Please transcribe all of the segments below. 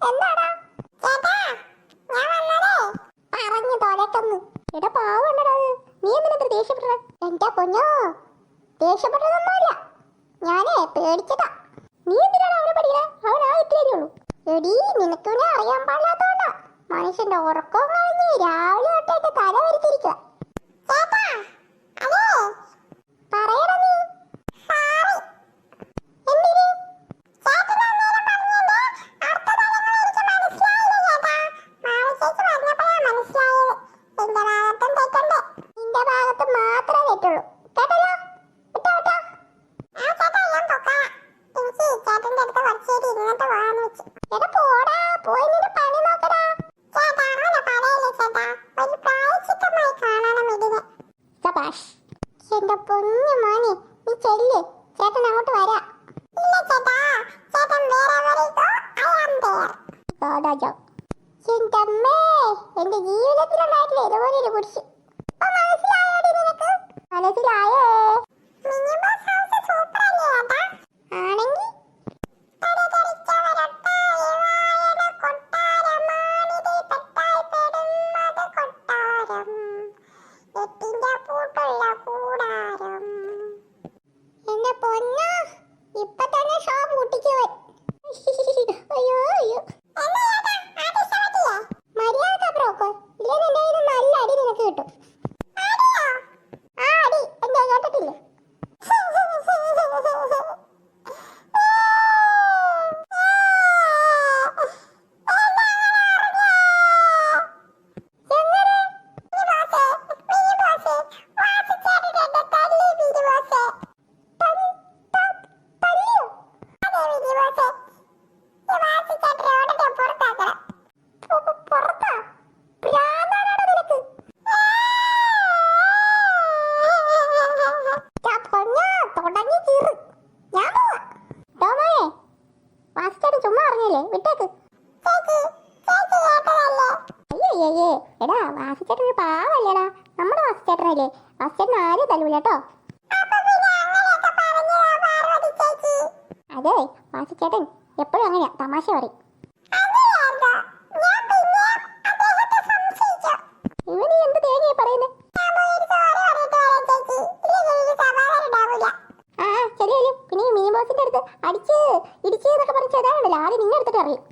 എന്താടാ ചേട്ടാ, ഞാൻ വന്നതേ പറഞ്ഞു തോലട്ടൊന്ന്. എടാ പാവണ്ടടാ അത്. നീ എന്തിനാ ദേഷ്യപ്പെട്ട? എന്റെ പൊന്നോ, ദേഷ്യപ്പെട്ടതൊന്നുമില്ല, ഞാനേ പേടിച്ചതാ. നീ എന്തിനാണ് അവനെ പഠിക്കണേ? അവൻ ആ ഇത്രയേ ഉള്ളൂ. എടീ, നിനക്കിവനെ അറിയാൻ പാടില്ലാത്തോണ്ടാ. മനുഷ്യന്റെ ഉറക്കവും കഴിഞ്ഞ് രാവിലെ തൊട്ടേക്ക് തല വരിച്ചിരിക്കുക. പറയടാ നീ. എന്റെ പൊന്നു മോനെ, നീ ചെല്ല്, ചേട്ടൻ അങ്ങോട്ട് വരാം. എന്റെ അമ്മേ, എന്റെ ജീവിതത്തിലുണ്ടായിട്ടില്ല ഇതുപോലൊരു കുരിശ്. മനസ്സിലായേ? ആണെങ്കി എന്റെ പൊന്ന, ഇപ്പൊ തന്നെ ഷോ പൂട്ടിക്ക് പോയി. അയ്യോ അയ്യോ, മര്യാദ ബ്രോക്കോ, ഇല്ലെങ്കിൽ എന്റെ നല്ല അടി നിനക്ക് കിട്ടും. ആ അടി എന്താ കേട്ടിട്ടില്ലേ? ചുമ്മാ അറിഞ്ഞില്ലേ, വിട്ടേക്ക്. അയ്യേ, എടാ വാസിച്ചേട്ടൻ ഒരു പാവല്ലേടാ, നമ്മുടെ വാസിച്ചേട്ടനല്ലേ. വാസിച്ചേട്ടൻ ആരും തല്ലൂല കേട്ടോ. അതെ, വാസിച്ചേട്ടൻ എപ്പോഴും അങ്ങനെയാ, തമാശ പറയും. ഇവന് എന്ത് തേങ്ങയാ പറയുന്നേ? ആ ശരിയല്ലേ. പിന്നെ ഈ മീൻ ബോസിന്റെ അടുത്ത് അടിച്ച് ഇടിച്ച് എന്നൊക്കെ പറഞ്ഞ ചേതാണല്ലോ, ആദ്യം നിങ്ങൾ എടുത്തിട്ട് അറിയും.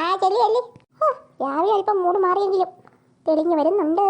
ആ ശരിയല്ലേ. രാവിലെ അല്പം മൂട് മാറിയെങ്കിലും തെളിഞ്ഞു വരുന്നുണ്ട്.